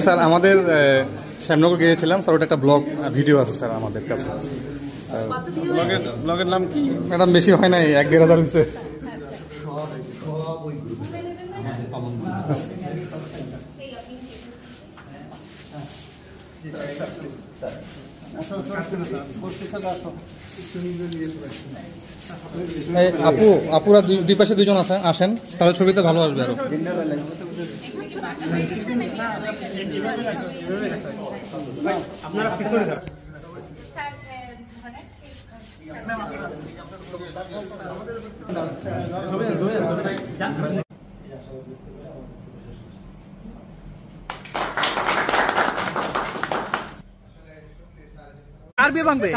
Sir আমাদের শ্যামনগর গিয়েছিলাম sir, ওটা একটা ব্লগ ভিডিও আছে স্যার আমাদের কাছে। ব্লগের নাম কি ম্যাডাম? বেশি হয় নাই, 1-1.5 হয়েছে। আপুরা দুই পাশে 2 জন আসেন, তাহলে ছবিতে ভালো আসবে আরো। আর বিয়ে ভাঙবে?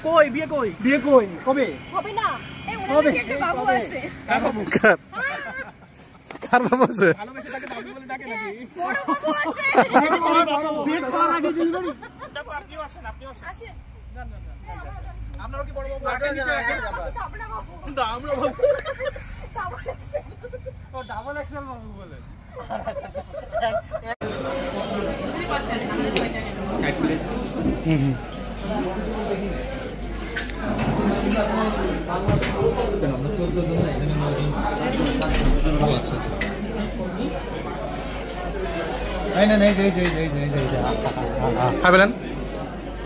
কই বিয়ে কই? বিয়ে কই? কবে হবে? না এই ওনাদের একটা বাবু আছে। কার বাবু? কার বাবু আছে? ভালোবেসে তাকে বাবু বলে ডাকে নাকি? বড় বাবু আছে। বিয়ে করার আগে দিন করি। দেখো আপনিও আসেন। আসেন। না আপনারা কি বড় বাবু আগে নিচে রাখেন? আমরা বাবু। আমরা বাবু। ও ডাবল এক্সেল বাবু বলে।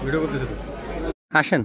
ভিডিও করতেছে তো, আসেন।